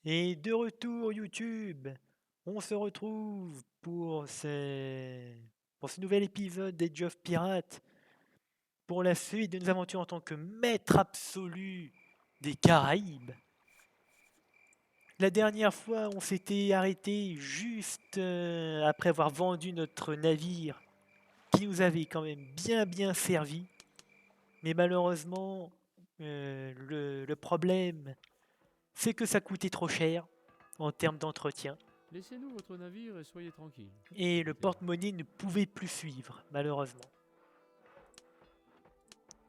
Et de retour YouTube, on se retrouve pour ce nouvel épisode d'Age of Pirates, pour la suite de nos aventures en tant que maître absolu des Caraïbes. La dernière fois, on s'était arrêté juste après avoir vendu notre navire qui nous avait quand même bien servi. Mais malheureusement, le problème, c'est que ça coûtait trop cher en termes d'entretien. Laissez-nous votre navire et soyez tranquille. Et le C'était là. porte-monnaie ne pouvait plus suivre, malheureusement.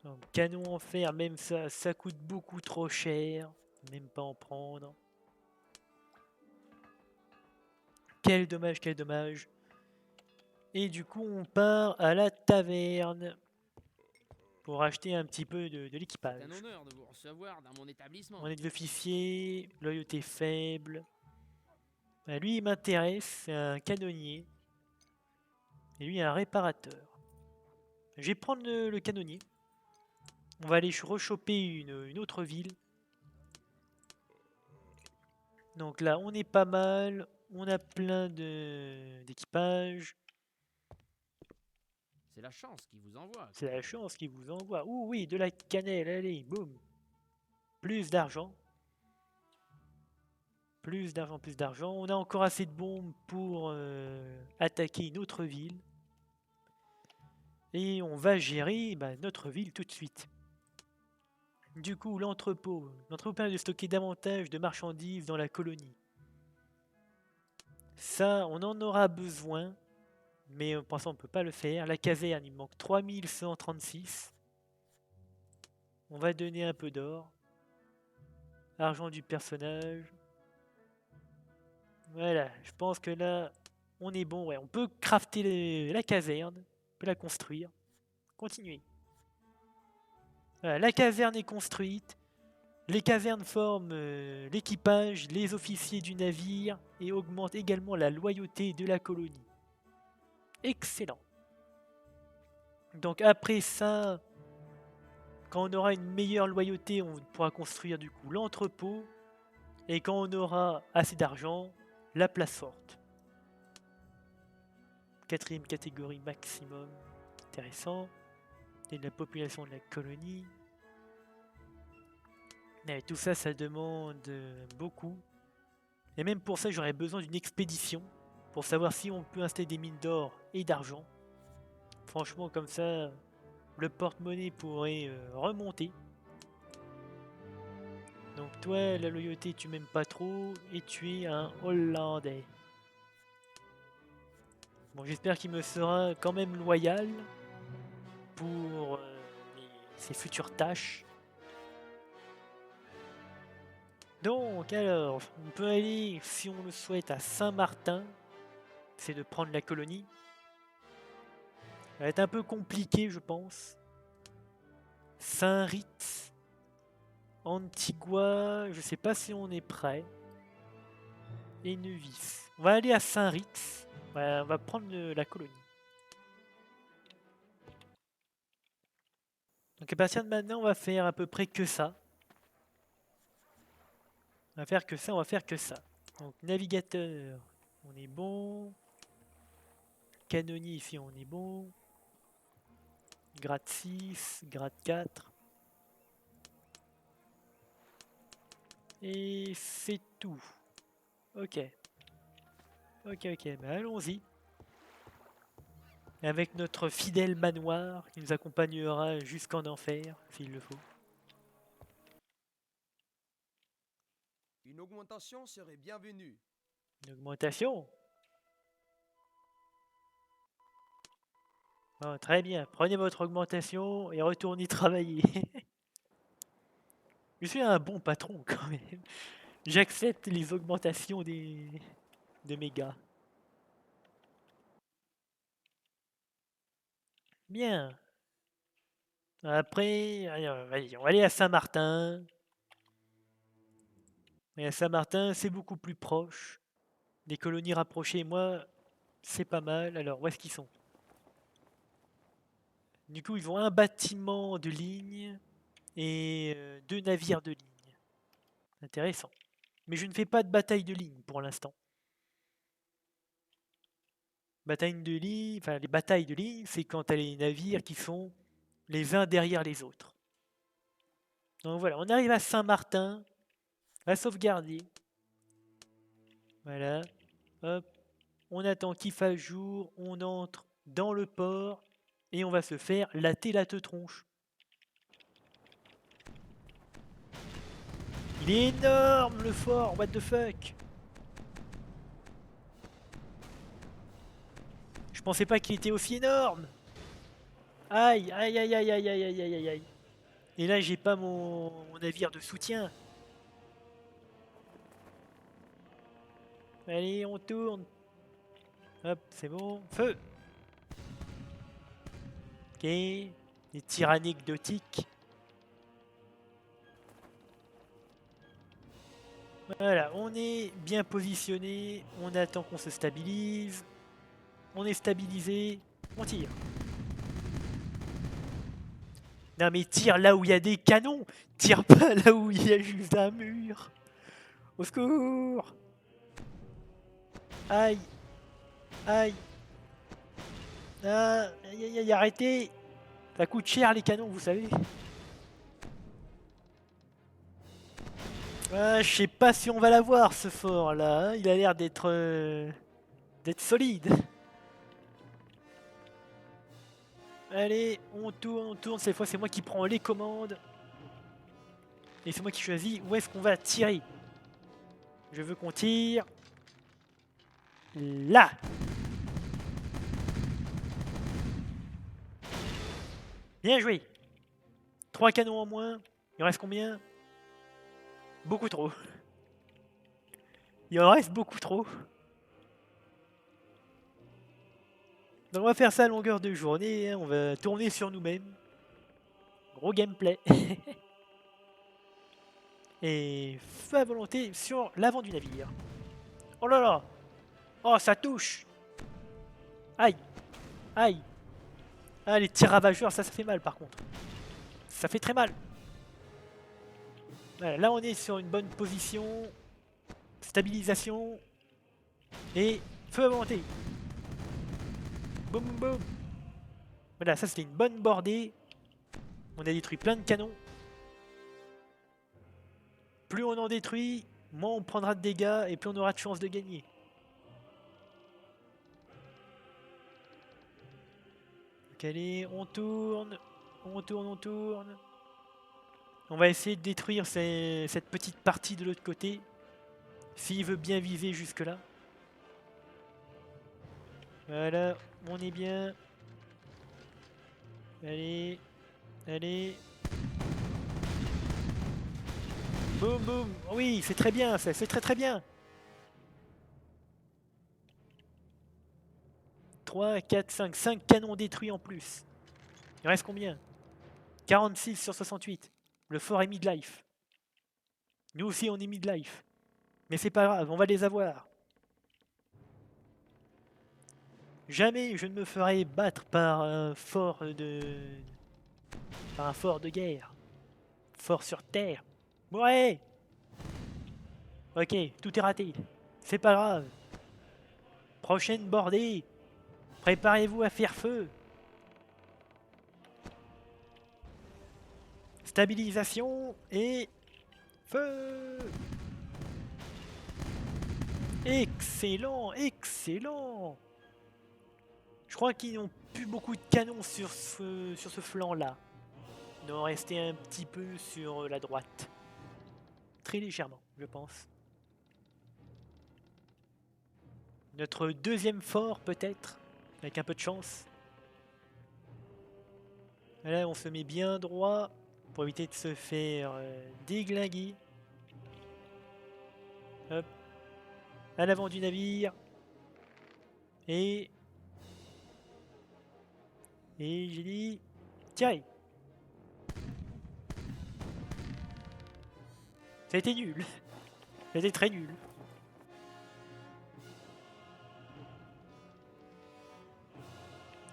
Donc, canon en fer, même ça coûte beaucoup trop cher. Même pas en prendre. Quel dommage, quel dommage. Et du coup, on part à la taverne pour acheter un petit peu de C'est un l'équipage. honneur de vous recevoir dans mon établissement. On est d'officier, loyauté faible. Bah, lui, il m'intéresse, c'est un canonnier. Et lui, un réparateur. Je vais prendre le canonnier. On va aller rechoper une autre ville. Donc là, on est pas mal. On a plein d'équipages. C'est la chance qui vous envoie. C'est la chance qui vous envoie. Ouh oui, de la cannelle, allez, boum. Plus d'argent. Plus d'argent, plus d'argent. On a encore assez de bombes pour attaquer une autre ville. Et on va gérer notre ville tout de suite. Du coup, l'entrepôt. L'entrepôt permet de stocker davantage de marchandises dans la colonie. Ça, on en aura besoin. Mais pour l'instant, on ne peut pas le faire. La caserne, il manque 3136. On va donner un peu d'or. Argent du personnage. Voilà, je pense que là, on est bon. Ouais, on peut crafter la caserne. On peut la construire. Continuer. Voilà, la caserne est construite. Les casernes forment l'équipage, les officiers du navire et augmentent également la loyauté de la colonie. Excellent. Donc après ça, quand on aura une meilleure loyauté, on pourra construire du coup l'entrepôt. Et quand on aura assez d'argent, la place forte. Quatrième catégorie maximum. Intéressant. Et de la population de la colonie. Et tout ça, ça demande beaucoup. Et même pour ça, j'aurais besoin d'une expédition. Pour savoir si on peut installer des mines d'or et d'argent. Franchement, comme ça, le porte-monnaie pourrait remonter. Donc toi, la loyauté, tu m'aimes pas trop. Et tu es un Hollandais. Bon, j'espère qu'il me sera quand même loyal pour ses futures tâches. Donc alors, on peut aller, si on le souhaite, à Saint-Martin. C'est de prendre la colonie. Ça va être un peu compliqué, je pense. Saint-Ritz, Antigua, je sais pas si on est prêt. Et Nevis. On va aller à Saint-Ritz. On va prendre la colonie. Donc à partir de maintenant, on va faire à peu près que ça. On va faire que ça, on va faire que ça. Donc navigateur, on est bon. Canonnier ici, on est bon. Grade 6, grade 4. Et c'est tout. Ok. Ok, allons-y. Avec notre fidèle manoir qui nous accompagnera jusqu'en enfer, s'il le faut. Une augmentation serait bienvenue. Une augmentation. Oh, très bien, prenez votre augmentation et retournez travailler. Je suis un bon patron quand même. J'accepte les augmentations de mes gars. Bien. Après, allez, on va aller à Saint-Martin. Et à Saint-Martin, c'est beaucoup plus proche. Les colonies rapprochées, moi, c'est pas mal. Alors, où est-ce qu'ils sont? Du coup, ils ont un bâtiment de ligne et deux navires de ligne. Intéressant. Mais je ne fais pas de bataille de ligne pour l'instant. Bataille de ligne, enfin les batailles de ligne, c'est quand t'as les navires qui sont les uns derrière les autres. Donc voilà, on arrive à Saint-Martin, à sauvegarder. Voilà, hop, on attend qu'il fasse jour, on entre dans le port et on va se faire latter la tronche. Il est énorme le fort, what the fuck. Je pensais pas qu'il était aussi énorme. Aïe, aïe, aïe, aïe, aïe, aïe, aïe, aïe, aïe. Et là, j'ai pas mon navire de soutien. Allez, on tourne. Hop, c'est bon. Feu. Ok. Les tirs anecdotiques. Voilà, on est bien positionné. On attend qu'on se stabilise. On est stabilisé. On tire. Non mais tire là où il y a des canons. Tire pas là où il y a juste un mur. Au secours. Aïe. Aïe. Ah, aïe, aïe, aïe, arrêtez. Ça coûte cher les canons, vous savez. Ah, je sais pas si on va l'avoir ce fort là. Hein. Il a l'air d'être solide. Allez, on tourne. Cette fois, c'est moi qui prends les commandes. Et c'est moi qui choisis où est-ce qu'on va tirer. Je veux qu'on tire. Là. Bien joué. 3 canons en moins. Il en reste combien? Beaucoup trop. Il en reste beaucoup trop. Donc on va faire ça à longueur de journée. Hein. On va tourner sur nous-mêmes. Gros gameplay. Et feu à volonté sur l'avant du navire. Oh là là. Oh, ça touche. Aïe. Aïe. Ah, les tirs ravageurs, ça fait mal par contre. Ça fait très mal. Voilà, là, on est sur une bonne position. Stabilisation. Et feu à volonté. Boum, boum, boum. Voilà, ça c'était une bonne bordée. On a détruit plein de canons. Plus on en détruit, moins on prendra de dégâts et plus on aura de chances de gagner. Donc allez, on tourne. On tourne, on tourne. On va essayer de détruire cette petite partie de l'autre côté. S'il veut bien viser jusque là. Voilà, on est bien. Allez, allez. Boum, boum. Oui, c'est très bien, c'est très très bien. 3, 4, 5. 5 canons détruits en plus. Il reste combien? 46 sur 68. Le fort est mid-life. Nous aussi, on est mid-life. Mais c'est pas grave, on va les avoir. Jamais je ne me ferai battre par un fort de guerre. Fort sur terre. Ouais. Ok, tout est raté. C'est pas grave. Prochaine bordée. Préparez-vous à faire feu. Stabilisation et feu. Excellent, excellent. Je crois qu'ils n'ont plus beaucoup de canons sur ce flanc-là. Il doit en rester un petit peu sur la droite. Très légèrement, je pense. Notre deuxième fort, peut-être, avec un peu de chance. Là, on se met bien droit pour éviter de se faire déglinguer. Hop. À l'avant du navire. Et j'ai dit... Tirez. Ça a été nul. Ça a été très nul.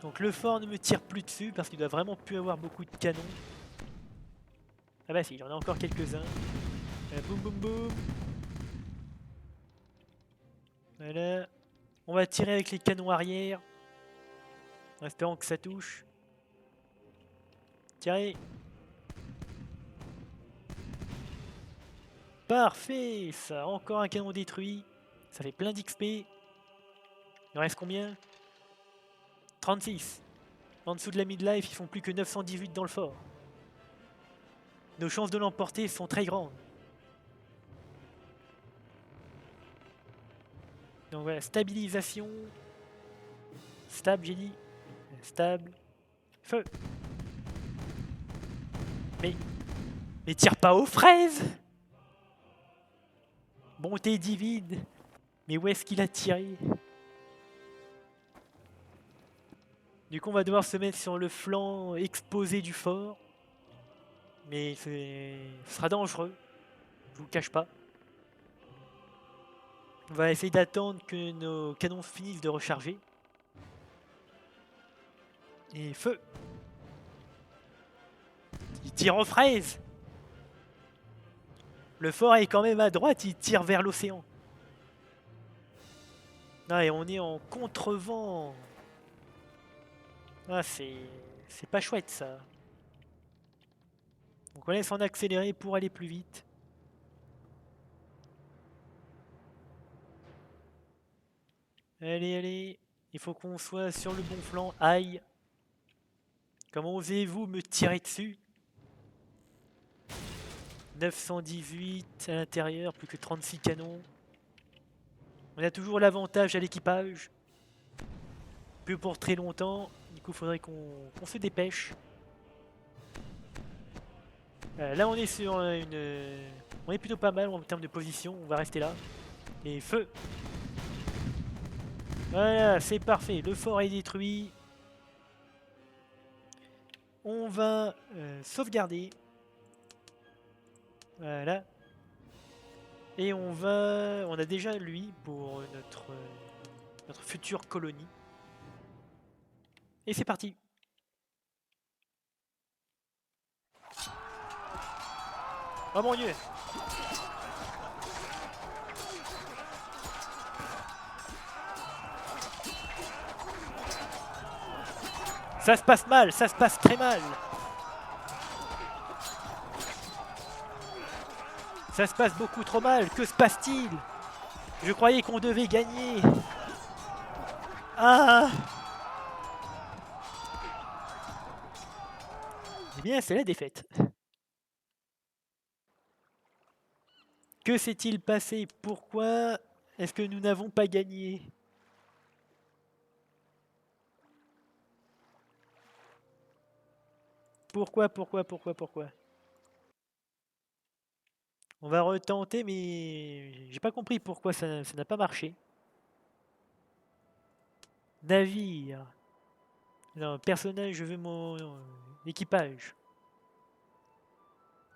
Donc le fort ne me tire plus dessus parce qu'il doit vraiment plus avoir beaucoup de canons. Ah bah si, j'en ai encore quelques-uns. Boum boum boum. Voilà. On va tirer avec les canons arrière. En espérant que ça touche. Tirez. Parfait, ça. Encore un canon détruit. Ça fait plein d'XP. Il en reste combien? 36. En dessous de la midlife, ils font plus que 918 dans le fort. Nos chances de l'emporter sont très grandes. Donc voilà, stabilisation. Stable, j'ai dit. Stable. Feu. Mais tire pas aux fraises! Bonté divine. Mais où est-ce qu'il a tiré? Du coup, on va devoir se mettre sur le flanc exposé du fort. Mais ce sera dangereux. Je vous le cache pas. On va essayer d'attendre que nos canons finissent de recharger. Et feu! Il tire aux fraises! Le fort est quand même à droite, il tire vers l'océan. Ah, et on est en contrevent. Ah, c'est pas chouette ça. Donc on laisse en accélérer pour aller plus vite. Allez, allez. Il faut qu'on soit sur le bon flanc. Aïe. Comment osez-vous me tirer dessus? 918 à l'intérieur, plus que 36 canons. On a toujours l'avantage à l'équipage. Plus pour très longtemps. Du coup, il faudrait qu'on se dépêche. Là, on est sur une... On est plutôt pas mal en termes de position. On va rester là. Et feu! Voilà, c'est parfait. Le fort est détruit. On va sauvegarder. Voilà. Et on va... On a déjà lui pour notre future colonie. Et c'est parti. Oh mon Dieu! Ça se passe mal, ça se passe très mal. Ça se passe beaucoup trop mal, que se passe-t-il? Je croyais qu'on devait gagner. Ah! Eh bien, c'est la défaite. Que s'est-il passé? Pourquoi est-ce que nous n'avons pas gagné? Pourquoi? On va retenter, mais j'ai pas compris pourquoi ça n'a pas marché. Navire. Non, personnage, je veux mon équipage.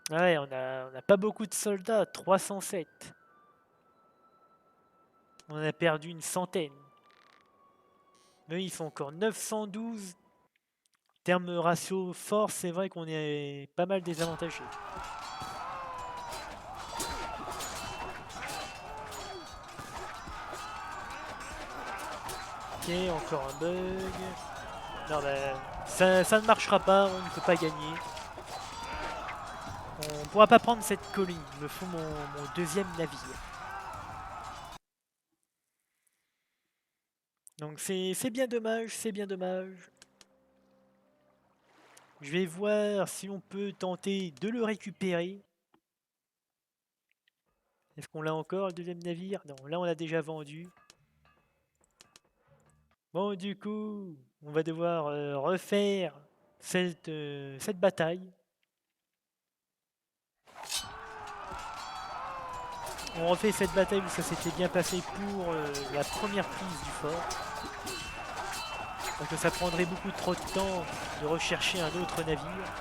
Ah ouais, on a pas beaucoup de soldats, 307. On a perdu une centaine. Eux, ils sont encore 912. Terme ratio force, c'est vrai qu'on est pas mal désavantagé. Ok, encore un bug. Non, bah, ça ne marchera pas, on ne peut pas gagner. On pourra pas prendre cette colline, il me faut mon deuxième navire. Donc c'est bien dommage, c'est bien dommage. Je vais voir si on peut tenter de le récupérer. Est-ce qu'on l'a encore, le deuxième navire? Non, là on l'a déjà vendu. Bon, du coup, on va devoir refaire cette bataille. On refait cette bataille où ça s'était bien passé pour la première prise du fort. Parce que ça prendrait beaucoup trop de temps de rechercher un autre navire.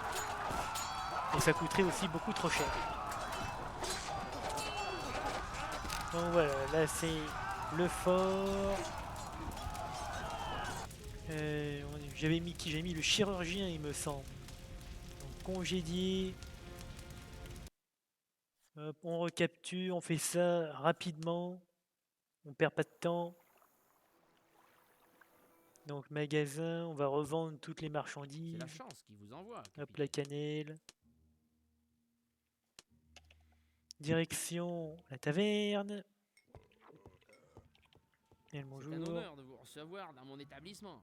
Et ça coûterait aussi beaucoup trop cher. Donc voilà, là c'est le fort. J'avais mis qui? J'ai mis le chirurgien, il me semble. Donc, congédier. Hop, on recapture, on fait ça rapidement. On perd pas de temps. Donc magasin, on va revendre toutes les C'est marchandises. la chance qui vous envoie, Hop, la capitaine. cannelle. Direction la taverne. Bien le C'est un bonjour. honneur de vous recevoir dans mon établissement.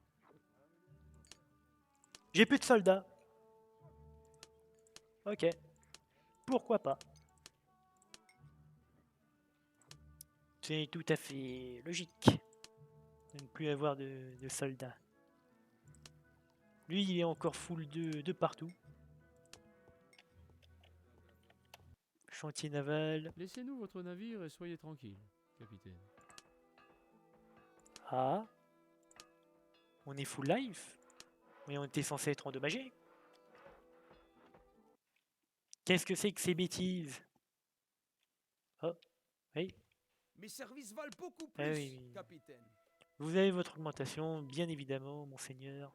J'ai plus de soldats. Ok. Pourquoi pas? C'est tout à fait logique de ne plus avoir de soldats. Lui, il est encore full de partout. Chantier naval. Laissez-nous votre navire et soyez tranquille, capitaine. Ah. On est full life. Mais on était censé être endommagé. Qu'est-ce que c'est que ces bêtises? Oh, oui. Mes services valent beaucoup Ah plus, oui, oui. capitaine. Vous avez votre augmentation, bien évidemment, monseigneur.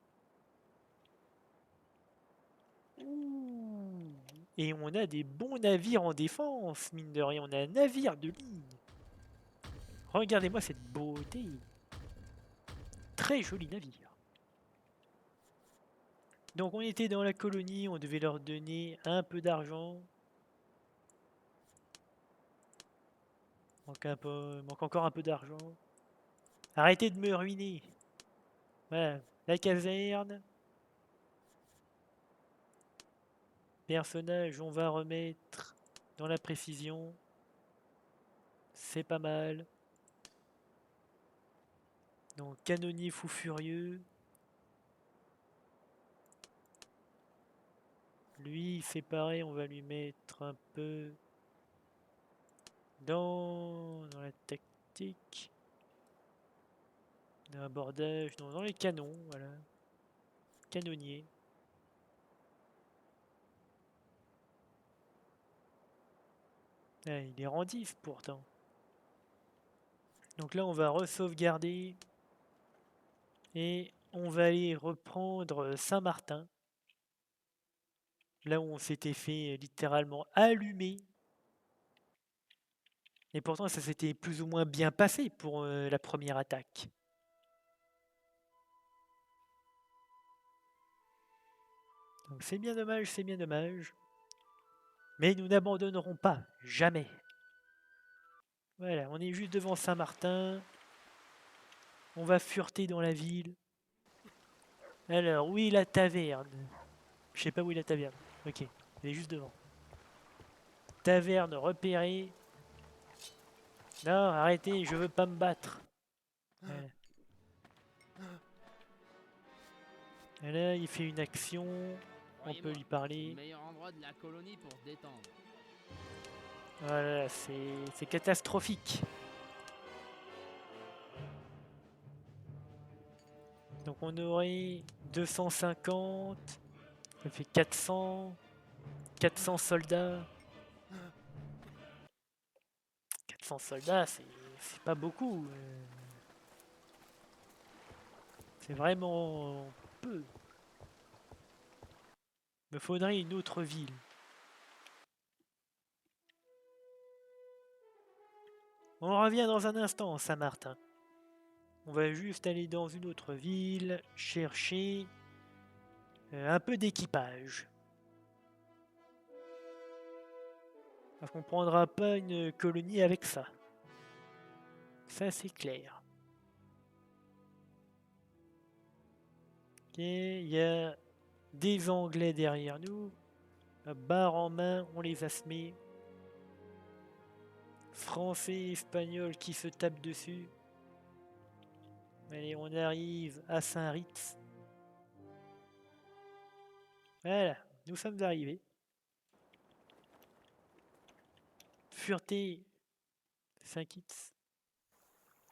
Ouh. Et on a des bons navires en défense, mine de rien. On a un navire de ligne. Regardez-moi cette beauté. Très joli navire. Donc on était dans la colonie, on devait leur donner un peu d'argent. Manque encore un peu d'argent. Arrêtez de me ruiner. Voilà, la caserne. Personnage, on va remettre dans la précision. C'est pas mal. Donc canonnier fou furieux. Lui, c'est pareil, on va lui mettre un peu dans la tactique. Dans l'abordage, non, dans les canons, voilà. Canonnier. Ah, il est rendif pourtant. Donc là, on va re-sauvegarder. Et on va aller reprendre Saint-Martin. Là où on s'était fait littéralement allumer. Et pourtant, ça s'était plus ou moins bien passé pour la première attaque. Donc c'est bien dommage, c'est bien dommage. Mais nous n'abandonnerons pas, jamais. Voilà, on est juste devant Saint-Martin. On va fureter dans la ville. Alors, où est la taverne? Je sais pas où est la taverne. Ok, elle est juste devant. Taverne repérée. Non, arrêtez, je veux pas me battre. Voilà. Et là, il fait une action. On peut Croyez-moi, lui c'est le parler. meilleur endroit de la colonie pour se détendre. Voilà, c'est catastrophique. Donc on aurait 250. Ça fait 400. 400 soldats. 400 soldats, c'est pas beaucoup. C'est vraiment peu. Me faudrait une autre ville. On revient dans un instant, Saint-Martin. On va juste aller dans une autre ville, chercher un peu d'équipage. Parce qu'on prendra pas une colonie avec ça. Ça, c'est clair. Ok, il y a des Anglais derrière nous. Barre en main, on les a semés. Français, Espagnols qui se tapent dessus. Allez, on arrive à Saint-Ritz. Voilà, nous sommes arrivés. Fureté, Saint-Kitts.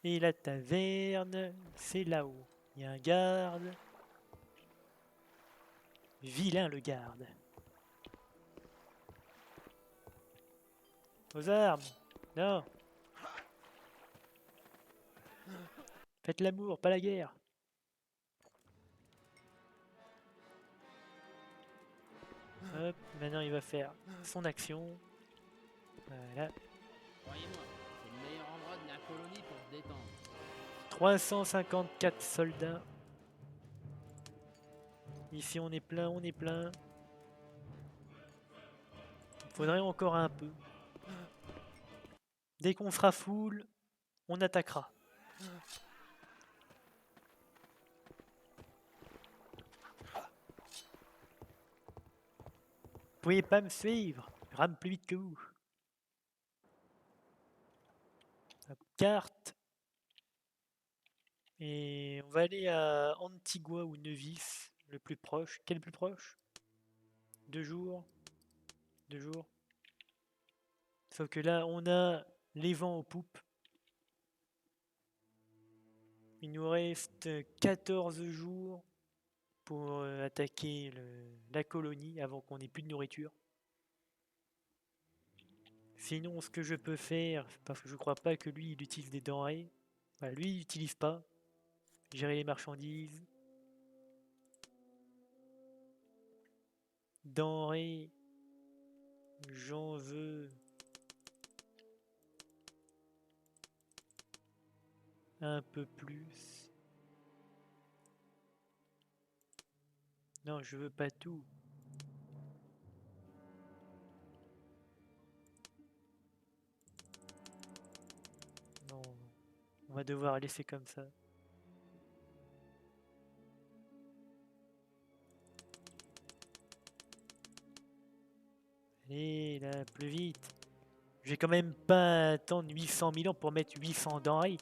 Et la taverne, c'est là-haut. Il y a un garde. Vilain le garde. Aux armes. Non. Faites l'amour, pas la guerre. Hop, maintenant il va faire son action. Voilà. Croyez-moi, c'est le meilleur endroit de la colonie pour détendre. 354 soldats. Ici on est plein, on est plein. Faudrait encore un peu. Dès qu'on sera full, on attaquera. Vous pouvez pas me suivre, je rame plus vite que vous. Hop, carte. Et on va aller à Antigua ou Nevis, le plus proche. Quel est le plus proche? 2 jours. 2 jours. Sauf que là, on a les vents aux poupes. Il nous reste 14 jours pour attaquer la colonie avant qu'on ait plus de nourriture. Sinon, ce que je peux faire, parce que je crois pas que lui, il utilise des denrées. Bah, lui, il n'utilise pas. Gérer les marchandises. Denrées. J'en veux un peu plus. Non, je veux pas tout. Non, on va devoir laisser comme ça. Allez, là, plus vite. Je vais quand même pas attendre 800 000 ans pour mettre 800 denrées.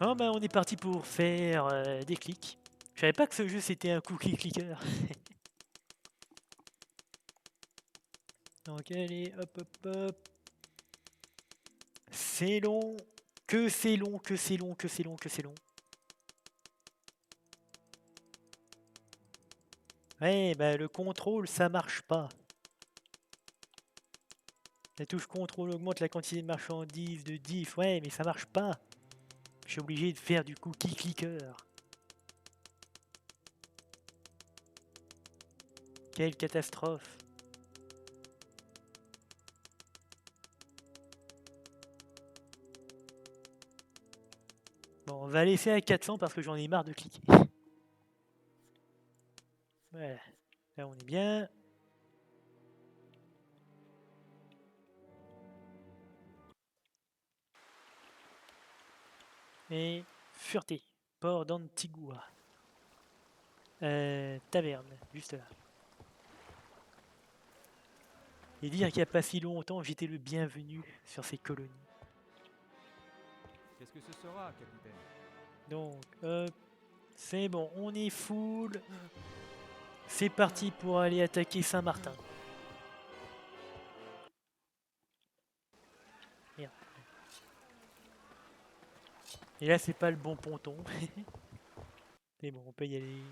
Oh bah on est parti pour faire des clics. Je savais pas que ce jeu c'était un cookie clicker. Donc allez, hop hop hop. C'est long, que c'est long, que c'est long, que c'est long, que c'est long. Ouais, bah le contrôle ça marche pas. La touche contrôle augmente la quantité de marchandises de diff, ouais, mais ça marche pas. Je suis obligé de faire du cookie clicker. Quelle catastrophe. Bon, on va laisser à 400 parce que j'en ai marre de cliquer. Voilà, là on est bien. Et Fureté, port d'Antigua. Taverne, juste là. Et dire qu'il n'y a pas si longtemps, j'étais le bienvenu sur ces colonies. Qu'est-ce que ce sera, capitaine? Donc, c'est bon, on est full. C'est parti pour aller attaquer Saint-Martin. Merde. Et là, c'est pas le bon ponton. Mais bon, on peut y aller.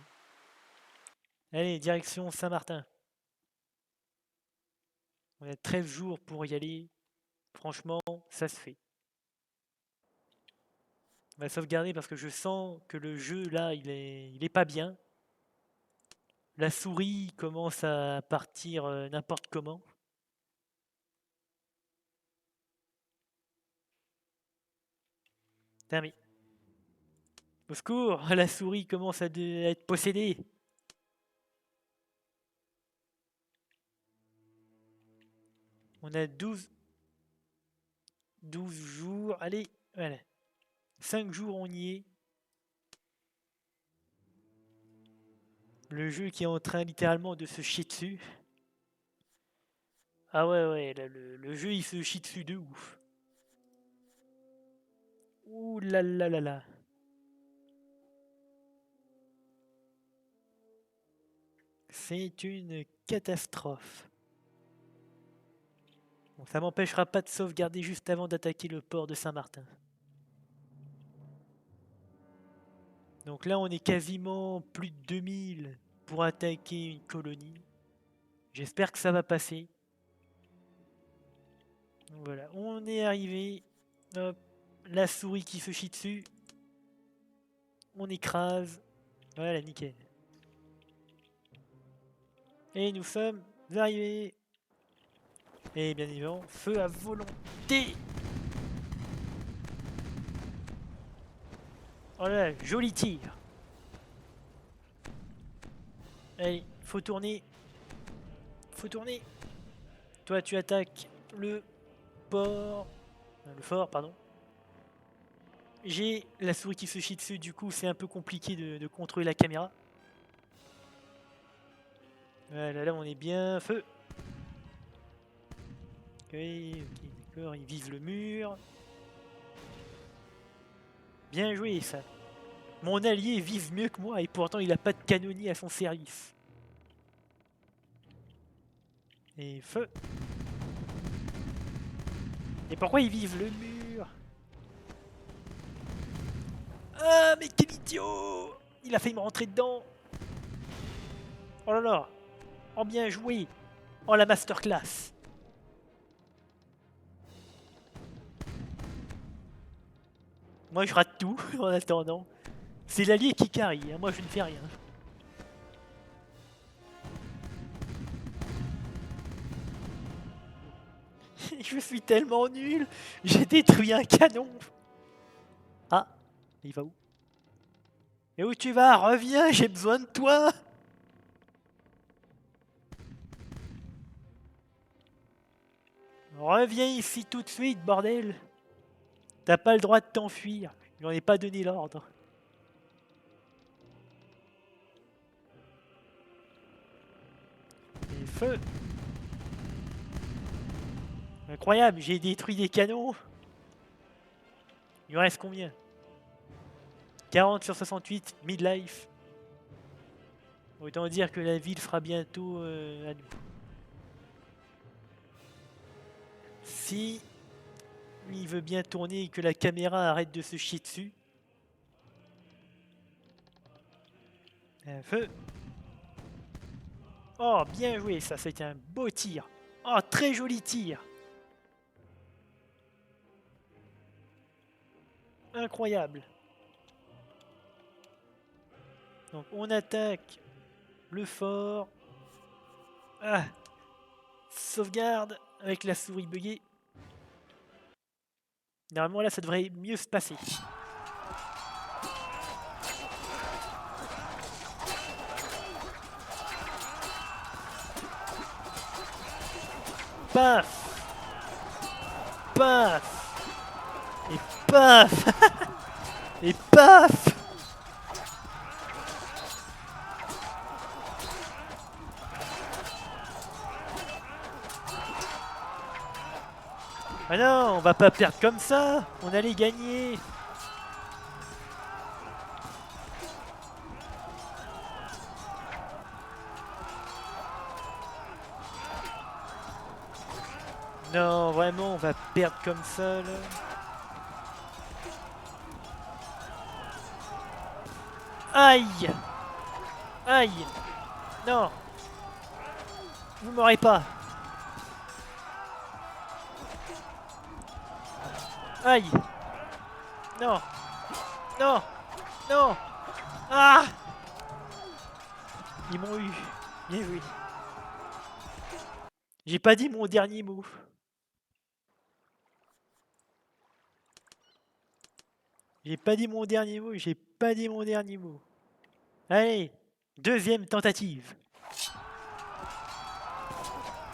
Allez, direction Saint-Martin. On a 13 jours pour y aller. Franchement, ça se fait. On va sauvegarder parce que je sens que le jeu, là, il est pas bien. La souris commence à partir n'importe comment. Putain, mais... Au secours, la souris commence à être possédée. On a 12 jours. Allez, voilà. 5 jours, on y est. Le jeu qui est en train littéralement de se chier dessus. Ah ouais, ouais, là, le jeu il se chie dessus de ouf. Ouh là là là là. C'est une catastrophe. Bon, ça m'empêchera pas de sauvegarder juste avant d'attaquer le port de Saint-Martin. Donc là, on est quasiment plus de 2000 pour attaquer une colonie. J'espère que ça va passer. Donc voilà, on est arrivé. Hop, la souris qui se chie dessus. On écrase. Voilà, nickel. Et nous sommes arrivés. Et bien évidemment, feu à volonté. Oh là, joli tir. Allez, faut tourner. Faut tourner. Toi, tu attaques le port. Le fort, pardon. J'ai la souris qui se chie dessus, du coup, c'est un peu compliqué de contrôler la caméra. Voilà, là, on est bien. Feu. Ok, d'accord, il vise le mur. Bien joué, ça. Mon allié vise mieux que moi et pourtant il a pas de canonnier à son service. Et feu. Et pourquoi il vise le mur? Ah, mais quel idiot! Il a failli me rentrer dedans. Oh là là. Oh, bien joué. Oh, la masterclass. Moi, je rate tout en attendant. C'est l'allié qui carry, hein. Moi, je ne fais rien. Je suis tellement nul. J'ai détruit un canon. Ah, il va où? Et où tu vas? Reviens, j'ai besoin de toi. Reviens ici tout de suite, bordel. T'as pas le droit de t'enfuir. Je n'en ai pas donné l'ordre. Et feu. Incroyable, j'ai détruit des canons. Il me reste combien? 40 sur 68, midlife. Autant dire que la ville sera bientôt à nous. Si il veut bien tourner et que la caméra arrête de se chier dessus. Un feu. Oh, bien joué, ça, c'était un beau tir. Oh, très joli tir. Incroyable. Donc, on attaque le fort. Ah. Sauvegarde avec la souris buggée. Normalement, là, ça devrait mieux se passer. Paf! Paf! Et paf! Et paf! Ah non, on va pas perdre comme ça! On allait gagner! Non, vraiment, on va perdre comme ça, là. Aïe! Aïe! Non! Vous m'aurez pas! Aïe! Non! Non! Non! Ah! Ils m'ont eu. Bien joué. J'ai pas dit mon dernier mot. J'ai pas dit mon dernier mot, j'ai pas dit mon dernier mot. Allez, deuxième tentative.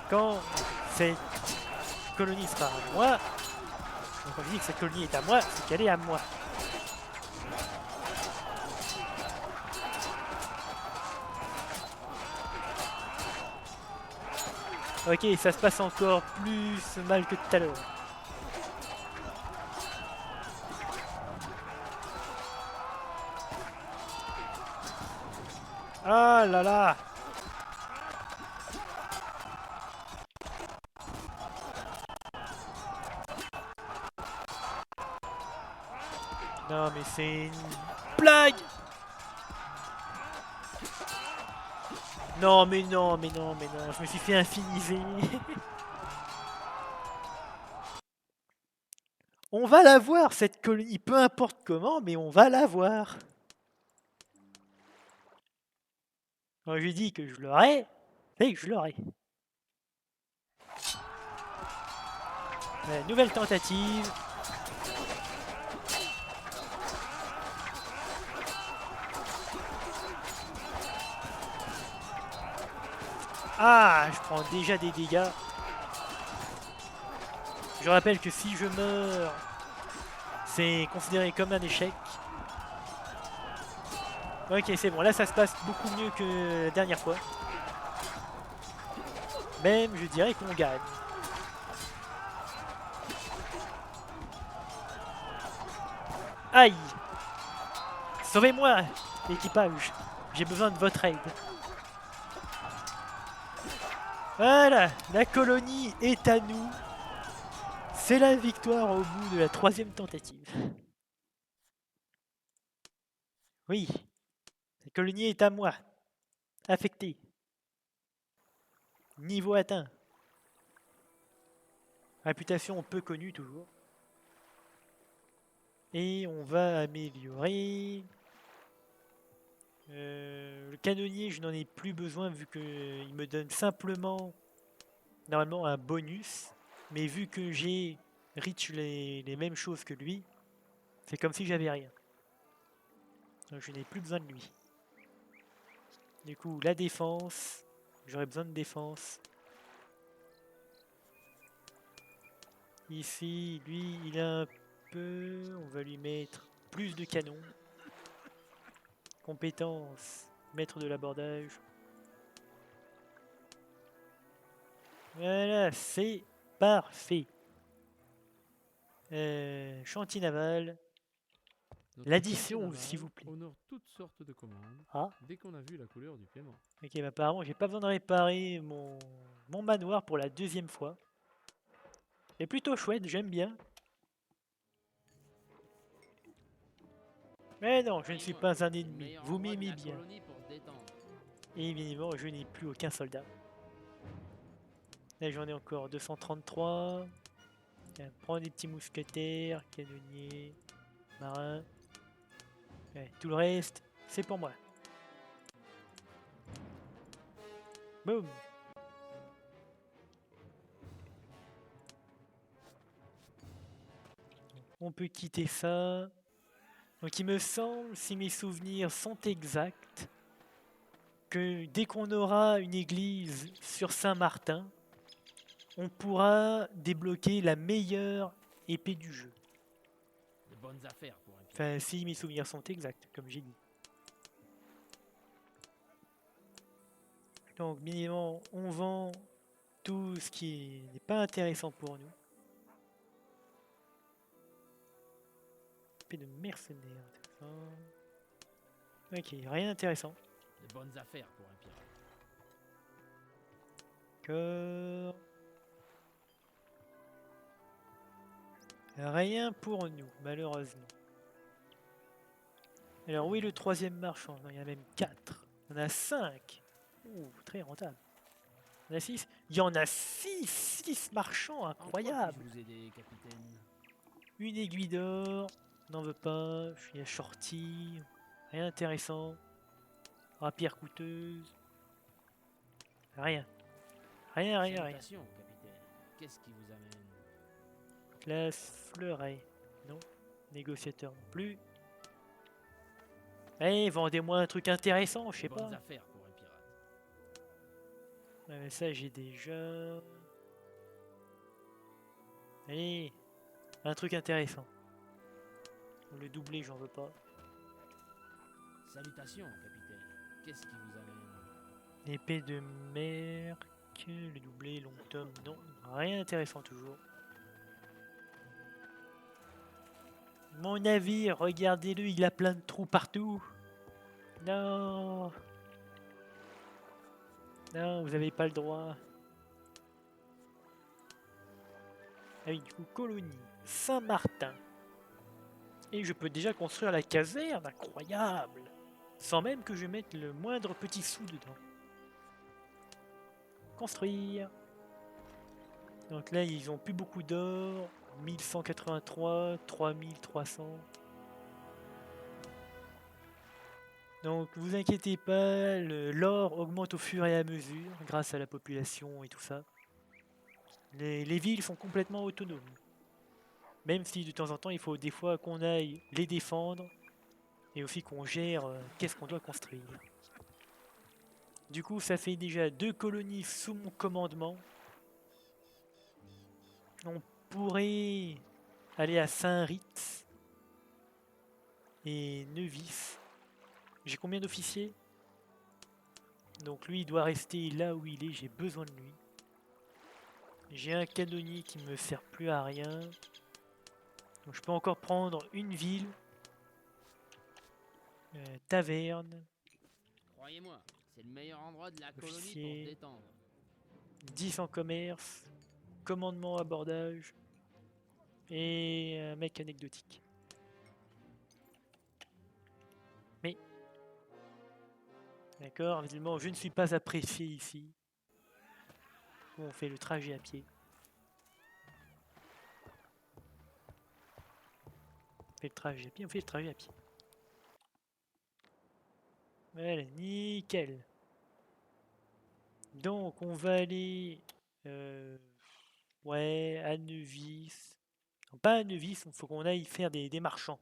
Quand cette colonie sera à moi, donc quand je dis que cette colonie est à moi, c'est qu'elle est à moi. Ok, ça se passe encore plus mal que tout à l'heure. Ah là là! Non mais c'est une blague! Non mais non, mais non, mais non, je me suis fait infiniser. On va la voir cette colonie, peu importe comment, mais on va la voir. Quand je dis que je l'aurai, c'est que je l'aurai. Nouvelle tentative. Ah, je prends déjà des dégâts. Je rappelle que si je meurs, c'est considéré comme un échec. Ok, c'est bon, là ça se passe beaucoup mieux que la dernière fois. Même, je dirais qu'on gagne. Aïe! Sauvez-moi, l'équipage. J'ai besoin de votre aide. Voilà, la colonie est à nous. C'est la victoire au bout de la 3e tentative. Oui, la colonie est à moi. Affectée. Niveau atteint. Réputation peu connue toujours. Et on va améliorer. Le canonnier, je n'en ai plus besoin vu qu'il me donne simplement normalement un bonus. Mais vu que j'ai reach les mêmes choses que lui, c'est comme si j'avais rien. Donc je n'ai plus besoin de lui. Du coup, la défense. J'aurais besoin de défense. Ici, lui, il a un peu. On va lui mettre plus de canons. Compétence, maître de l'abordage. Voilà, c'est parfait. Chantier naval. Notre L'addition, chantier s'il vous naval plaît. honore toutes sortes de commandes Ah, dès qu'on a vu la couleur du paiement. ok, bah apparemment, j'ai pas besoin de réparer mon manoir pour la 2e fois. C'est plutôt chouette, j'aime bien. Mais non, je ne suis pas un Le ennemi. meilleur Vous endroit de m'aimez la bien. colonie pour se détendre. Et bien évidemment, je n'ai plus aucun soldat. Là, j'en ai encore 233. Tiens, prends des petits mousquetaires, canonniers, marins. Ouais, tout le reste, c'est pour moi. Boum. On peut quitter ça. Donc il me semble, si mes souvenirs sont exacts, que dès qu'on aura une église sur Saint-Martin, on pourra débloquer la meilleure épée du jeu. De bonnes affaires pour un pirate. Enfin, si mes souvenirs sont exacts, comme j'ai dit. Donc, bien évidemment, on vend tout ce qui n'est pas intéressant pour nous. Épée de mercenaire, intéressant. Ok, rien d'intéressant. De bonnes affaires pour un pirate. D'accord. Rien pour nous, malheureusement. Alors, où est le 3e marchand? Non, il y en a même 4. Il y en a 5. Ouh, très rentable. Il y en a 6. Il y en a 6 marchands, En quoi incroyable. puis-je vous aider, capitaine? Une aiguille d'or. N'en veux pas. Je suis shorty. Rien d'intéressant. Rapière coûteuse. Rien. Rien. Salutations, capitaine. Qu'est-ce qui vous amène? Classe fleuret. Non. Négociateur non plus. Allez, vendez-moi un truc intéressant, je sais De pas. bonnes affaires pour un pirate. Ouais, mais ça, j'ai déjà. Allez, un truc intéressant. Le doublé, j'en veux pas. Salutations, capitaine. Qu'est-ce qui vous amène? Épée de merc, le doublé, long tome, non. Rien d'intéressant toujours. Mon navire, regardez-le, il a plein de trous partout. Non. Non, vous avez pas le droit. Ah oui, du coup, colonie, Saint-Martin. Et je peux déjà construire la caserne, incroyable. Sans même que je mette le moindre petit sou dedans. Construire. Donc là, ils ont plus beaucoup d'or. 1183, 3300. Donc vous inquiétez pas, l'or augmente au fur et à mesure grâce à la population et tout ça. Les villes sont complètement autonomes. Même si de temps en temps il faut des fois qu'on aille les défendre et aussi qu'on gère qu'est-ce qu'on doit construire. Du coup ça fait déjà 2 colonies sous mon commandement. On pourrait aller à Saint-Ritz et Nevis. J'ai combien d'officiers? Donc lui il doit rester là où il est, j'ai besoin de lui. J'ai un canonnier qui me sert plus à rien. Donc je peux encore prendre une ville. Taverne. Croyez-moi, c'est le meilleur endroit de la colonie pour Officier. se détendre. 10 en commerce. Commandement abordage. Et un mec anecdotique. Mais... D'accord, évidemment je ne suis pas apprécié ici. On fait le trajet à pied. On fait le trajet à pied, on fait le trajet à pied. Voilà, nickel. Donc on va aller ouais, à Nevis. Non, pas à Nevis, il faut qu'on aille faire des marchands.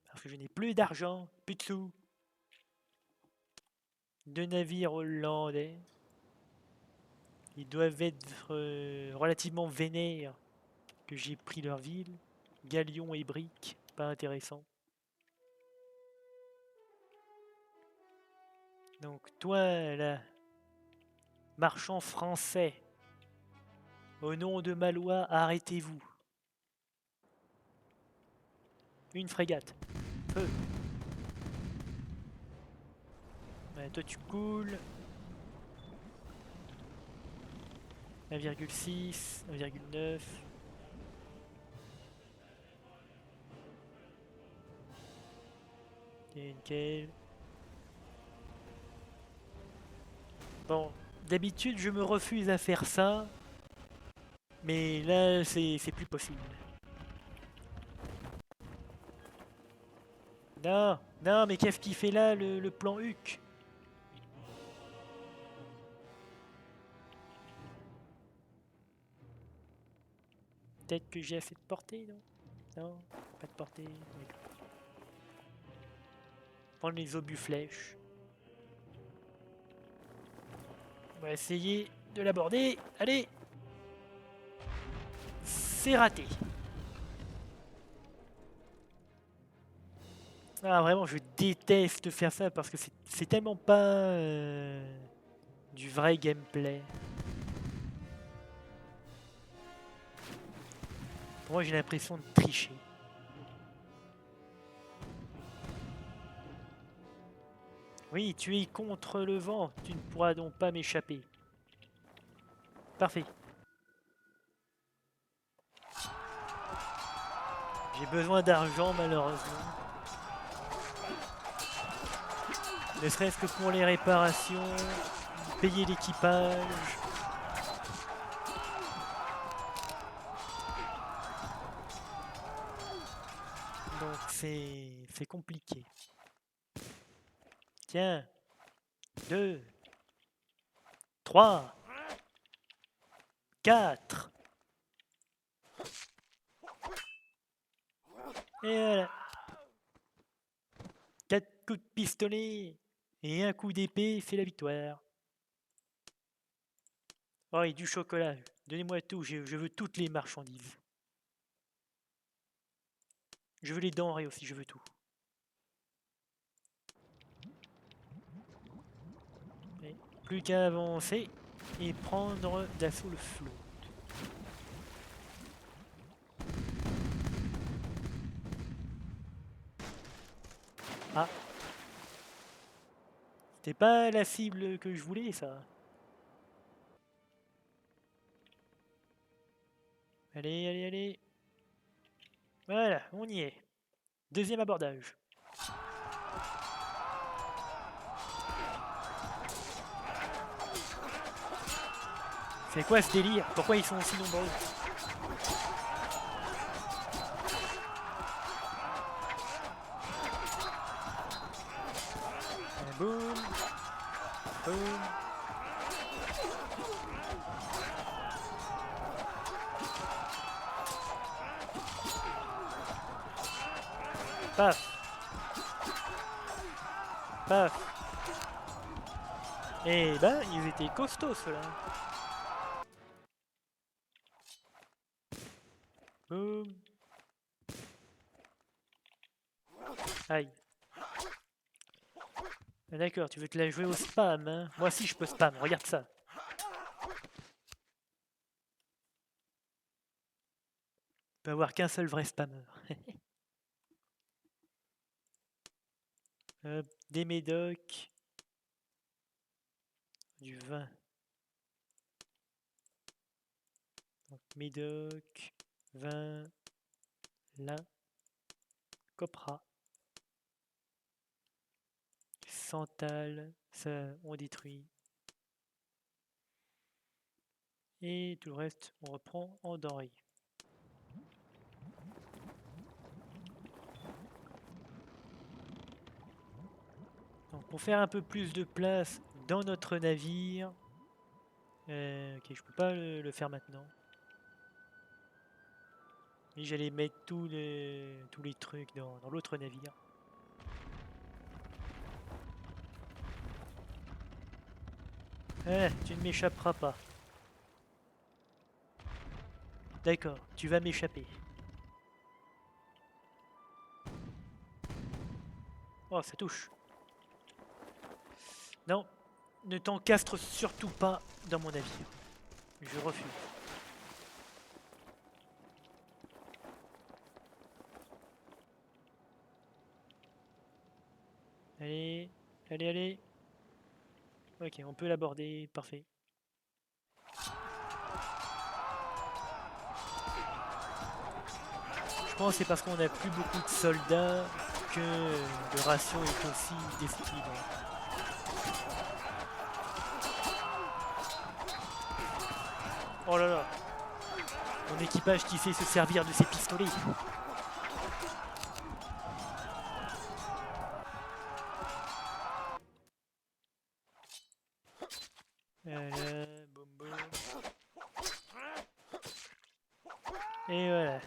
Parce que je n'ai plus d'argent, plus de sous. 2 navires hollandais. Ils doivent être relativement vénères que j'ai pris leur ville. Galion et briques, pas intéressant. Donc toi là, marchand français, au nom de ma loi, arrêtez-vous. Une frégate. Feu. Ouais, toi tu coules. 1,6, 1,9. Ok, nickel. Bon, d'habitude je me refuse à faire ça. Mais là c'est plus possible. Non, non, mais qu'est-ce qu'il fait là le plan HUC? Peut-être que j'ai assez de portée, non? Non, pas de portée. D'accord. Prendre les obus flèches. On va essayer de l'aborder. Allez! C'est raté. Ah vraiment, je déteste faire ça parce que c'est tellement pas du vrai gameplay. Pour moi, j'ai l'impression de tricher. Oui, tu es contre le vent. Tu ne pourras donc pas m'échapper. Parfait. J'ai besoin d'argent, malheureusement. Ne serait-ce que pour les réparations, payer l'équipage. Donc c'est compliqué. Tiens. 2, 3, 4. Et voilà. 4 coups de pistolet et un coup d'épée, c'est la victoire. Oh, et du chocolat. Donnez-moi tout, je veux toutes les marchandises. Je veux les denrées aussi, je veux tout. Et plus qu'à avancer et prendre d'assaut le flot. Ah. C'était pas la cible que je voulais, ça. Allez, allez, allez. Voilà, on y est. Deuxième abordage. C'est quoi ce délire? Pourquoi ils sont aussi nombreux? Boum. Boum. Paf. Paf. Et ben, ils étaient costauds ceux-là. Boum. Aïe. Ah, d'accord, tu veux te la jouer au spam, hein? Moi aussi je peux spam, regarde ça. Il peut avoir qu'un seul vrai spammer. Hop, des médocs. Du vin. Donc, médoc, vin, lin, copra, santal, ça on détruit. Et tout le reste, on reprend en denrées. Donc pour faire un peu plus de place dans notre navire, ok, je peux pas le faire maintenant. Et j'allais mettre tous les trucs dans l'autre navire. Tu ne m'échapperas pas. D'accord, tu vas m'échapper. Oh, ça touche. Non, ne t'encastre surtout pas dans mon navire. Je refuse. Allez, allez, allez. Ok, on peut l'aborder, parfait. Je pense que c'est parce qu'on n'a plus beaucoup de soldats que le ratio est aussi déséquilibré. Oh là là, mon équipage qui sait se servir de ses pistolets. Boum boum. Et voilà.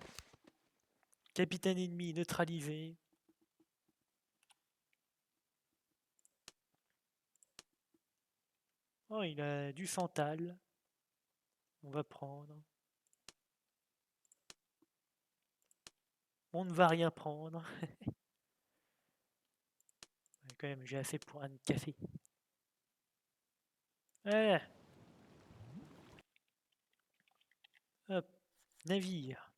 Capitaine ennemi neutralisé. Oh, il a du santal. On va prendre. On ne va rien prendre. Ouais, quand même, j'ai assez pour un café. Voilà. Hop. Navire.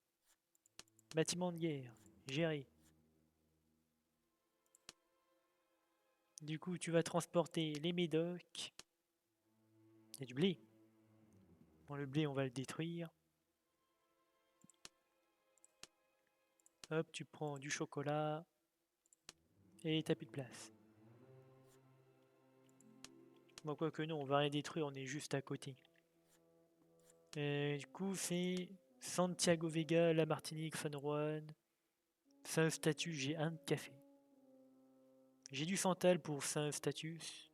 Bâtiment de guerre. Géré. Du coup, tu vas transporter les médocs. Il y a du blé. Bon, le blé, on va le détruire. Hop, tu prends du chocolat. Et t'as plus de place. Bon, quoi que non, on va rien détruire, on est juste à côté. Du coup, c'est Santiago Vega, la Martinique, San Juan. 5 statuts, j'ai un de café. J'ai du santal pour 5 status.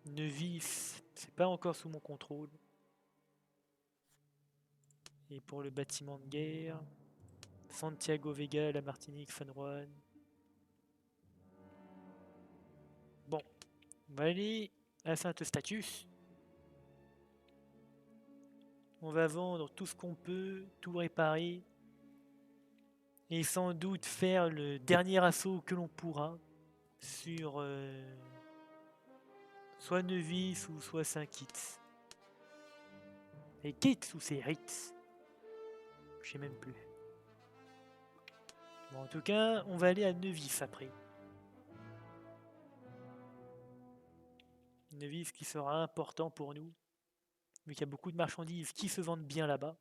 Nevis, c'est pas encore sous mon contrôle. Et pour le bâtiment de guerre, Santiago Vega, la Martinique, San Juan. Bon, on va aller à Saint-Eustachius. On va vendre tout ce qu'on peut, tout réparer. Et sans doute faire le dernier assaut que l'on pourra sur soit Nevis ou soit Saint-Kitts. Et Kitts ou c'est Ritz? Je sais même plus. Bon, en tout cas, on va aller à Nevis après. Nevis qui sera important pour nous, vu qu'il y a beaucoup de marchandises qui se vendent bien là-bas.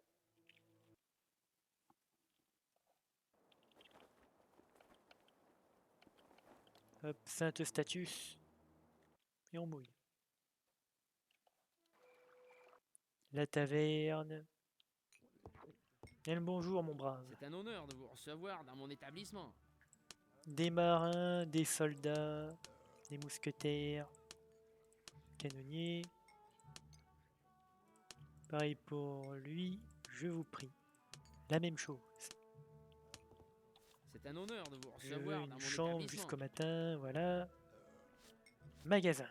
Hop, Saint-Eustachius. Et on mouille. La taverne. Et le bonjour, mon brave. C'est un honneur de vous recevoir dans mon établissement. des marins, des soldats, des mousquetaires, canonniers. Pareil pour lui, je vous prie. La même chose. C'est un honneur de vous Je veux recevoir dans une mon chambre établissement. jusqu'au matin, voilà. Magasin.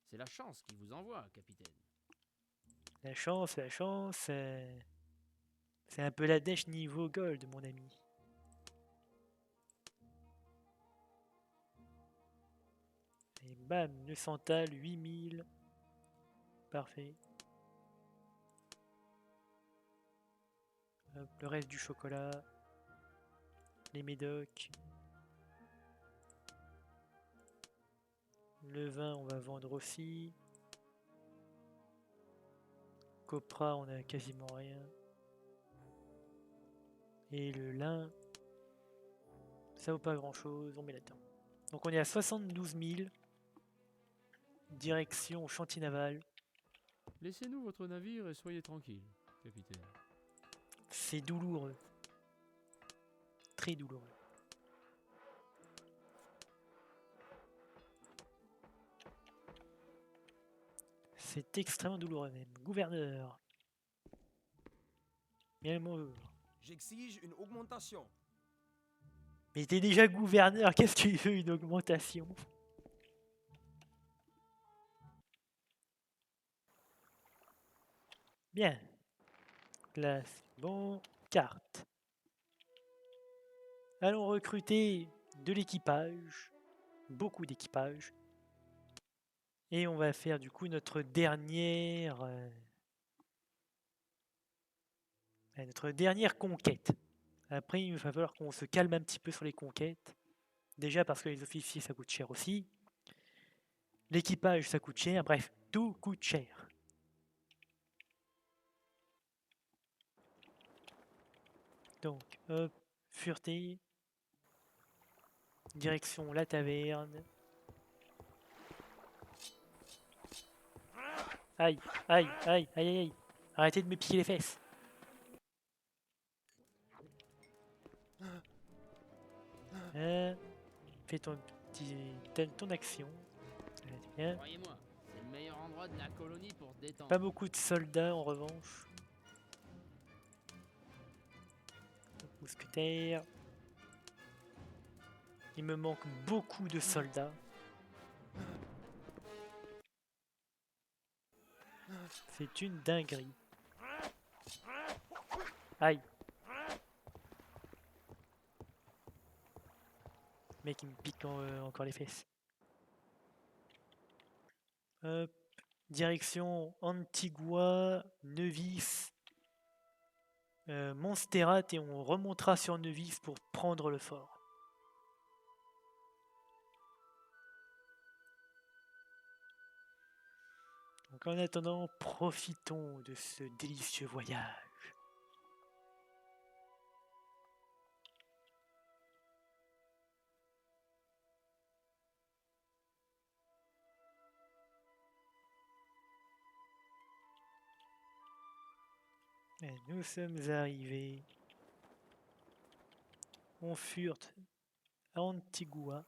C'est la chance qui vous envoie, capitaine. La chance, c'est un peu la dèche niveau gold, mon ami. Et bam, le santal, 8000. Parfait. Hop, le reste du chocolat. Les médocs. Le vin, on va vendre aussi. Copra, on a quasiment rien. Et le lin, ça vaut pas grand chose, on met là-dedans. Donc on est à 72 000. Direction chantier naval. Laissez-nous votre navire et soyez tranquille, capitaine. C'est douloureux. Très douloureux. C'est extrêmement douloureux même. Gouverneur. Bien le mot. J'exige une augmentation. Mais t'es déjà gouverneur, qu'est-ce que tu veux une augmentation? Bien. Là, c'est bon. Carte. Allons recruter de l'équipage. Beaucoup d'équipage. Et on va faire du coup notre dernière conquête. Après, il va falloir qu'on se calme un petit peu sur les conquêtes. Déjà parce que les officiers, ça coûte cher aussi. L'équipage, ça coûte cher. Bref, tout coûte cher. Donc, hop, fureté. Direction la taverne. Aïe, aïe, aïe, aïe, aïe, aïe. Arrêtez de me piquer les fesses. Fais ton action. Bien. Croyez-moi, c'est le meilleur endroit de la colonie pour se détendre. Pas beaucoup de soldats en revanche. Mousquetaires. Il me manque beaucoup de soldats. C'est une dinguerie. Aïe. Mec, il me pique encore les fesses. Hop. Direction Antigua, Nevis, Montserrat et on remontera sur Nevis pour prendre le fort. Donc en attendant, profitons de ce délicieux voyage. Et nous sommes arrivés. On furte à Antigua.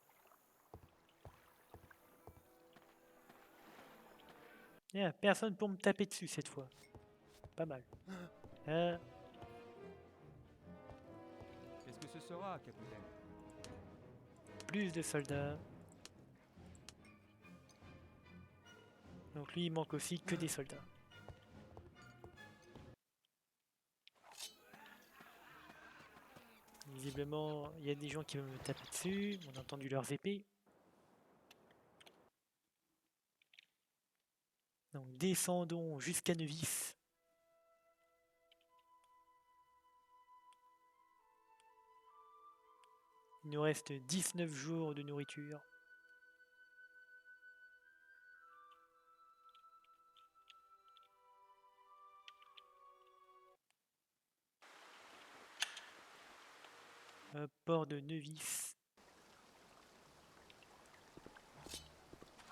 Personne pour me taper dessus cette fois. Pas mal. Qu'est-ce que ce sera, capitaine? Plus de soldats. Donc lui, il manque aussi que des soldats. Visiblement, il y a des gens qui veulent me taper dessus. On a entendu leurs épées. Donc descendons jusqu'à Nevis. Il nous reste 19 jours de nourriture. Port de Nevis.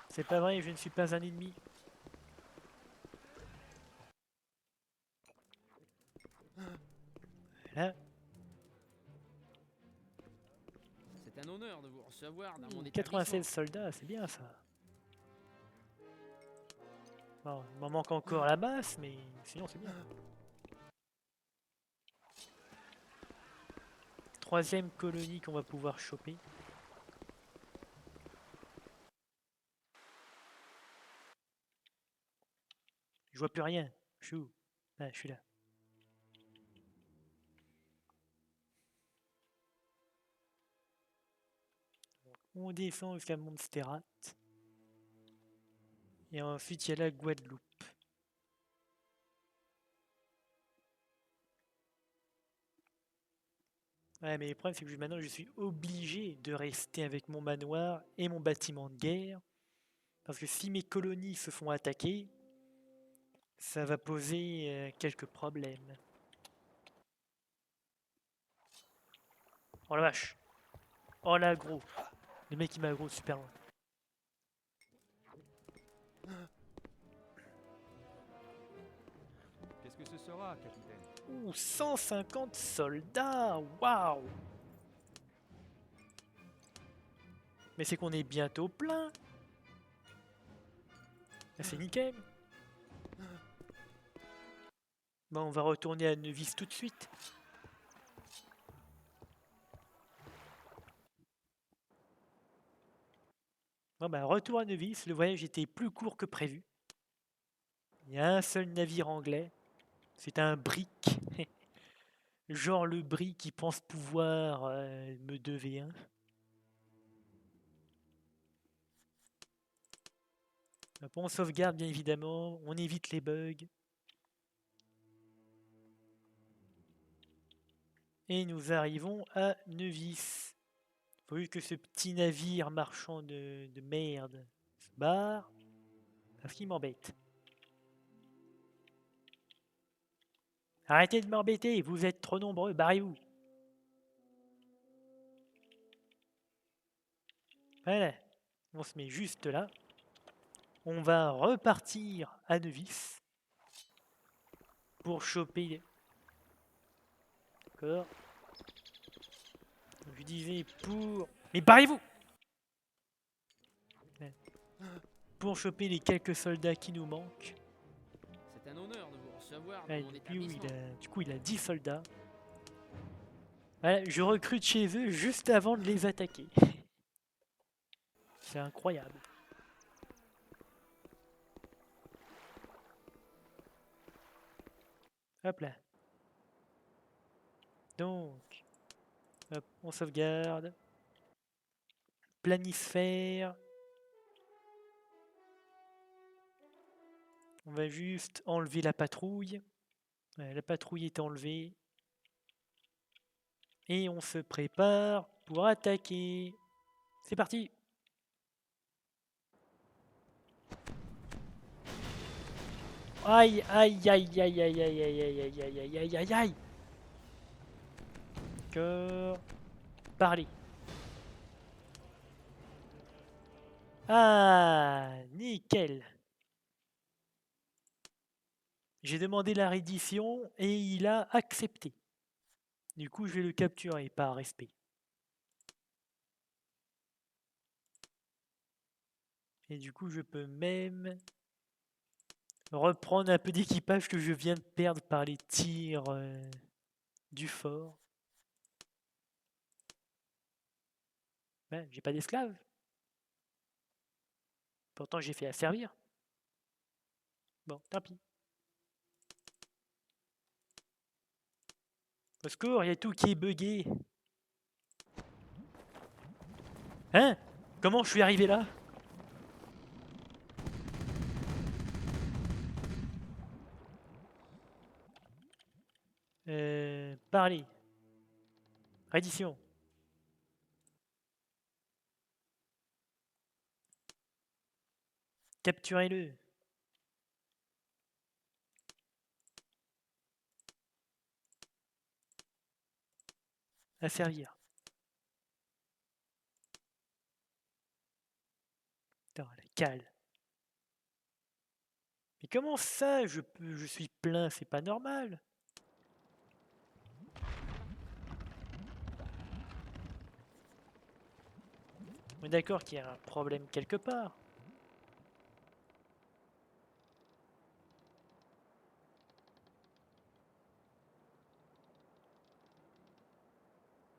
C'est pas vrai, je ne suis pas un ennemi. Voilà. C'est un honneur de vous recevoir dans mon 96 établissement. soldats, c'est bien ça. Bon, il m'en manque encore la masse, mais sinon c'est bien. Troisième colonie qu'on va pouvoir choper. Je vois plus rien. Je suis où? Ah, je suis là. On descend jusqu'à Montserrat. Et ensuite, il y a la Guadeloupe. Ouais, mais le problème, c'est que maintenant, je suis obligé de rester avec mon manoir et mon bâtiment de guerre. Parce que si mes colonies se font attaquer, ça va poser quelques problèmes. Oh la vache! Oh l'aggro! Le mec, il m'a aggro super loin. Qu'est-ce que ce sera, capitaine? Ouh, 150 soldats! Waouh! Mais c'est qu'on est bientôt plein! Ah, c'est nickel! Bon, on va retourner à Nevis tout de suite. Bon, bah, retour à Nevis. Le voyage était plus court que prévu. Il y a un seul navire anglais. C'est un brick. Genre le brick qui pense pouvoir me 2v1. Hop, on sauvegarde bien évidemment. On évite les bugs. Et nous arrivons à Nevis. Faut juste que ce petit navire marchand de merde se barre. Parce qu'il m'embête. Arrêtez de m'embêter, vous êtes trop nombreux, barrez-vous. Voilà, on se met juste là. On va repartir à Nevis pour choper. D'accord. Je disais pour. Mais barrez-vous! Pour choper les quelques soldats qui nous manquent. C'est un honneur de vous recevoir dans Ouais, mon lui, établissement. du coup, il a 10 soldats. Voilà, je recrute chez eux juste avant de les attaquer. C'est incroyable. Hop là. Donc, hop, on sauvegarde. Planisphère. On va juste enlever la patrouille. Ouais, la patrouille est enlevée. Et on se prépare pour attaquer. C'est parti! Aïe, aïe, aïe, aïe, aïe, aïe, aïe, aïe, aïe, aïe, aïe, aïe, aïe, aïe. D'accord. Parlez. Ah, nickel. J'ai demandé la reddition et il a accepté. Du coup, je vais le capturer par respect. Et du coup, je peux même reprendre un peu d'équipage que je viens de perdre par les tirs du fort. Ben, j'ai pas d'esclaves. Pourtant, j'ai fait asservir. Bon, tant pis. Au secours, il y a tout qui est buggé. Hein? Comment je suis arrivé là? Parlez. Reddition. Capturez-le. Asservir. Putain, la cale. Mais comment ça, je suis plein, c'est pas normal. On est d'accord qu'il y a un problème quelque part.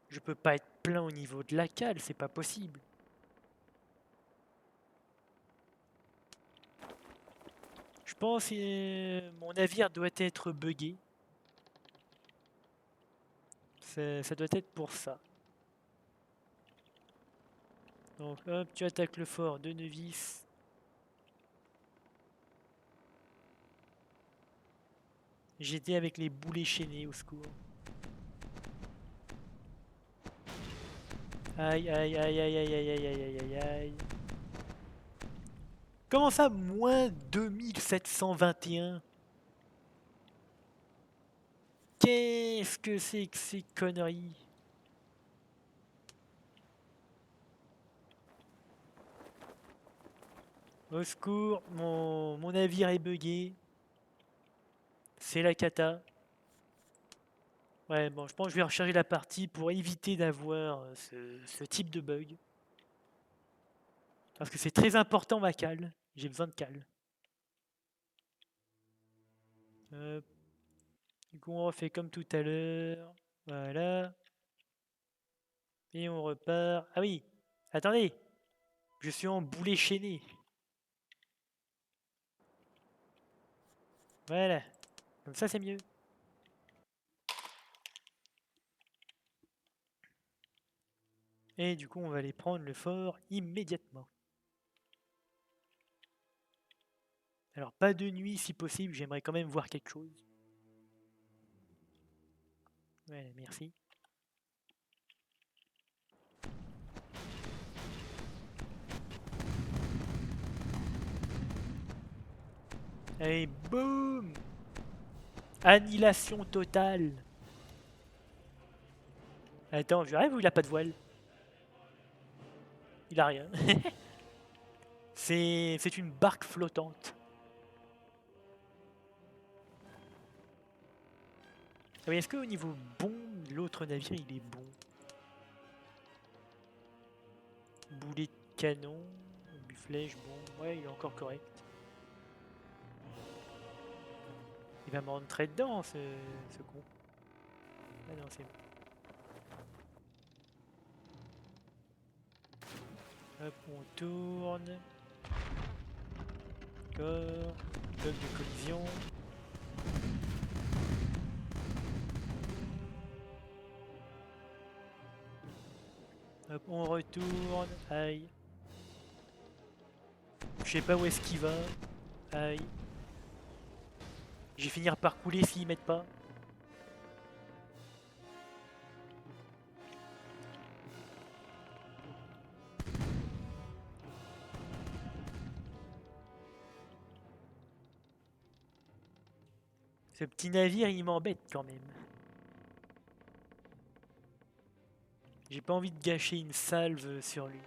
Je peux pas être plein au niveau de la cale, c'est pas possible. Je pense que mon navire doit être buggé. Ça doit être pour ça. Donc hop, tu attaques le fort de Nevis. J'étais avec les boulets chaînés, au secours. Aïe, aïe, aïe, aïe, aïe, aïe, aïe, aïe, aïe, aïe, aïe. Comment ça, moins 2721? Qu'est-ce que c'est que ces conneries? Au secours, mon navire est buggé. C'est la cata. Ouais, bon, je pense que je vais recharger la partie pour éviter d'avoir ce type de bug. Parce que c'est très important ma cale. J'ai besoin de cale. Hop. Du coup, on refait comme tout à l'heure. Voilà. Et on repart. Ah oui, attendez. Je suis en boulet chaîné. Voilà. Comme ça, c'est mieux. Et du coup, on va aller prendre le fort immédiatement. Alors, pas de nuit si possible. J'aimerais quand même voir quelque chose. Ouais, merci. Et boum! Annihilation totale. Attends, je rêve ou il a pas de voile? Il a rien. C'est une barque flottante. Ah oui, est-ce qu'au niveau bon, l'autre navire il est bon? Boulet de canon, flèche, bon, ouais, il est encore correct. Il va me rentrer dedans, ce con. Ah non, c'est bon. Hop, on tourne. D'accord. Bloc de collision. Hop, on retourne. Aïe. Je sais pas où est-ce qu'il va. Aïe. Je vais finir par couler s'ils mettent pas. Ce petit navire, il m'embête quand même. J'ai pas envie de gâcher une salve sur lui.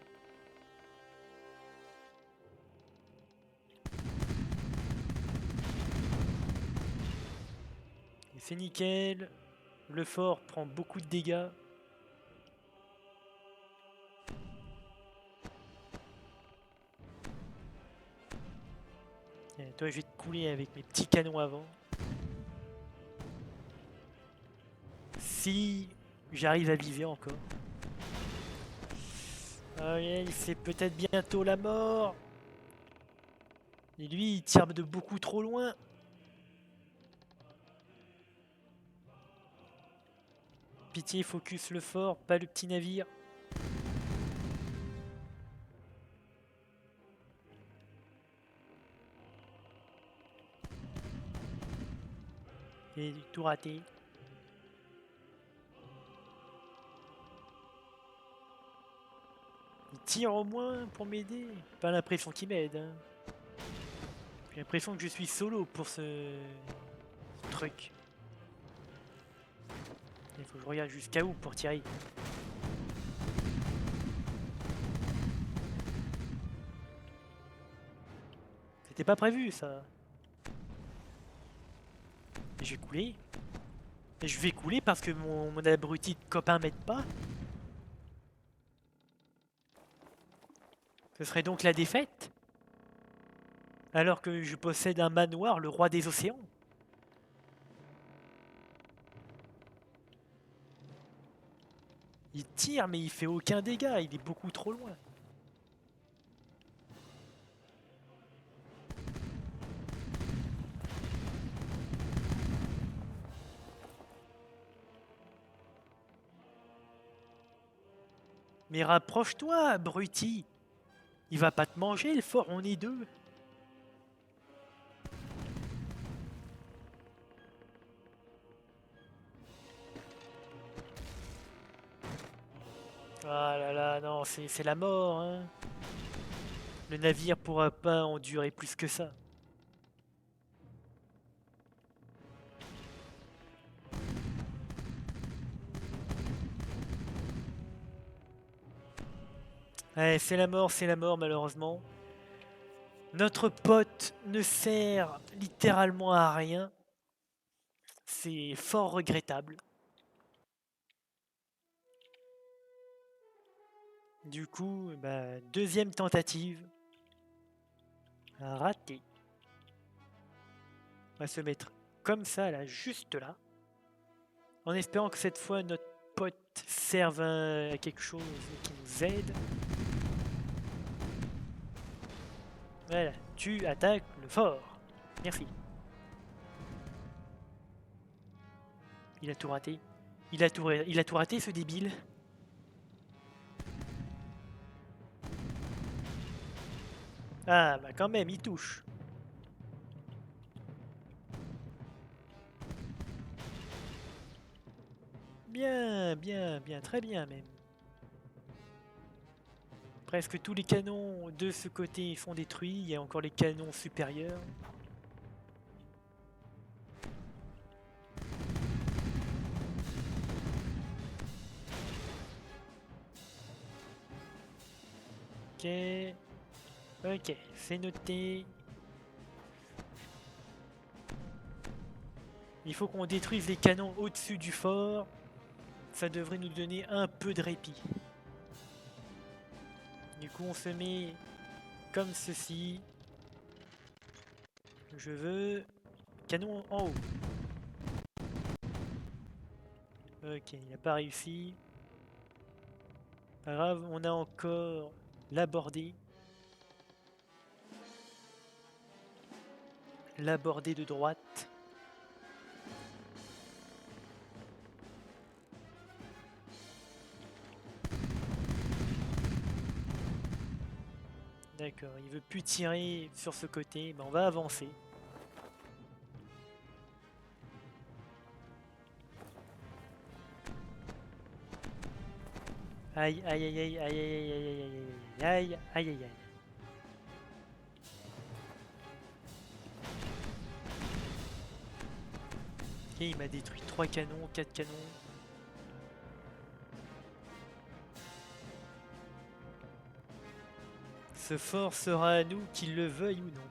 C'est nickel. Le fort prend beaucoup de dégâts. Et toi, je vais te couler avec mes petits canons avant. Si j'arrive à viser encore. Oh yeah, c'est peut-être bientôt la mort. Et lui, il tire de beaucoup trop loin. Pitié, focus le fort, pas le petit navire. Et tout raté. Il tire au moins pour m'aider. Pas l'impression qu'il m'aide. Hein. J'ai l'impression que je suis solo pour ce truc. Il faut que je regarde jusqu'à où pour tirer. C'était pas prévu ça. Et je vais couler. Et je vais couler parce que mon abruti de copain m'aide pas. Ce serait donc la défaite? Alors que je possède un manoir, le roi des océans? Il tire, mais il fait aucun dégât, il est beaucoup trop loin. Mais rapproche-toi, abruti! Il va pas te manger, le fort, on est deux. Ah là là, non, c'est la mort, hein. Le navire pourra pas endurer plus que ça. Ouais, c'est la mort malheureusement. Notre pote ne sert littéralement à rien. C'est fort regrettable. Du coup, bah, deuxième tentative. Raté. On va se mettre comme ça, là, juste là. En espérant que cette fois, notre pote serve à quelque chose qui nous aide. Voilà, tu attaques le fort. Merci. Il a tout raté. Il a tout raté, ce débile. Ah, bah quand même, il touche. Bien, bien, bien, très bien même. Presque tous les canons de ce côté sont détruits. Il y a encore les canons supérieurs. Ok. Ok, c'est noté. Il faut qu'on détruise les canons au-dessus du fort. Ça devrait nous donner un peu de répit. Du coup, on se met comme ceci. Je veux canon en haut. Ok, il n'a pas réussi. Pas grave, on a encore la bordée. La bordée de droite. D'accord, il veut plus tirer sur ce côté. Ben, on va avancer. Aïe, aïe, aïe, aïe, aïe, aïe, aïe, aïe, aïe, aïe, aïe, aïe. Ok, il m'a détruit 3 canons, 4 canons. Ce fort sera à nous, qu'il le veuille ou non.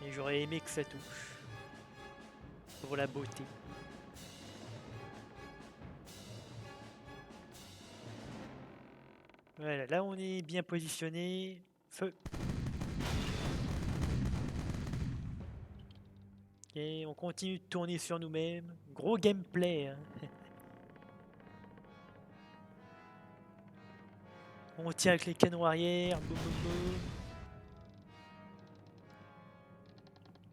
Et j'aurais aimé que ça touche. Pour la beauté. Voilà, là on est bien positionné. Feu. Et on continue de tourner sur nous-mêmes. Gros gameplay. Hein. On tire avec les canons arrière. Boum, boum, boum.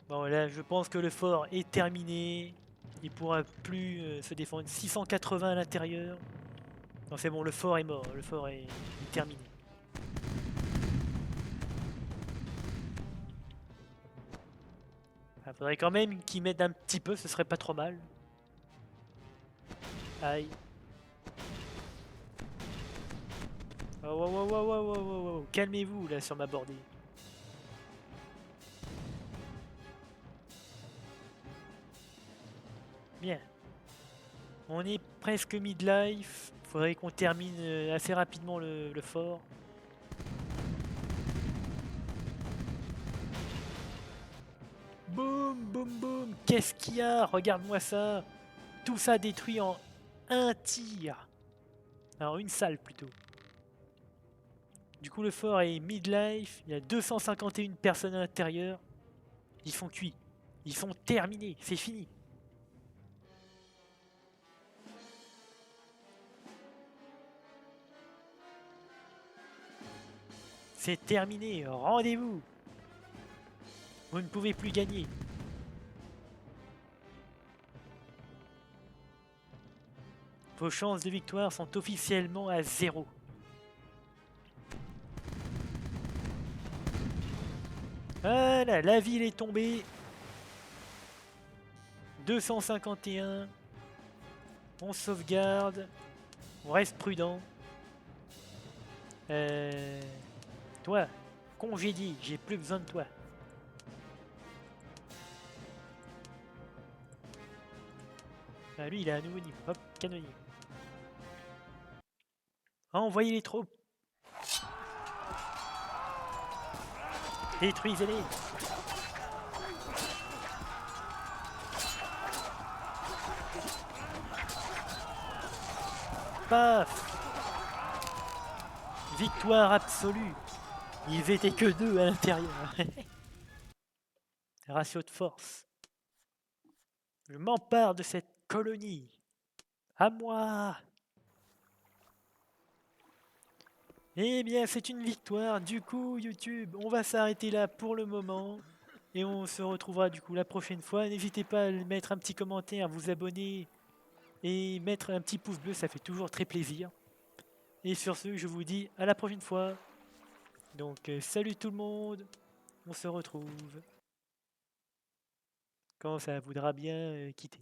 Bon là je pense que le fort est terminé. Il pourra plus se défendre. 680 à l'intérieur. Non c'est bon, le fort est mort. Le fort est terminé. Il faudrait quand même qu'ils m'aident un petit peu, ce serait pas trop mal. Aïe. Oh, wow, wow, wow, wow, wow, wow. Calmez-vous là sur ma bordée. Bien. On est presque mid-life. Faudrait qu'on termine assez rapidement le fort. Boum, boum, boum. Qu'est-ce qu'il y a? Regarde-moi ça. Tout ça détruit en un tir. Alors une salle plutôt. Du coup le fort est midlife, il y a 251 personnes à l'intérieur. Ils sont cuits. Ils sont terminés, c'est fini. C'est terminé, rendez-vous. Vous ne pouvez plus gagner. Vos chances de victoire sont officiellement à 0. Voilà, la ville est tombée. 251. On sauvegarde. On reste prudent. Toi, congédié, j'ai plus besoin de toi. Ah, lui, il a un nouveau niveau. Hop, canonnier. Envoyez les troupes. Détruisez-les. Paf. Victoire absolue. Ils étaient que 2 à l'intérieur. Ratio de force. Je m'empare de cette colonie. À moi. Eh bien, c'est une victoire. Du coup, YouTube, on va s'arrêter là pour le moment. Et on se retrouvera du coup la prochaine fois. N'hésitez pas à mettre un petit commentaire, vous abonner et mettre un petit pouce bleu, ça fait toujours très plaisir. Et sur ce, je vous dis à la prochaine fois. Donc, salut tout le monde. On se retrouve quand ça voudra bien quitter.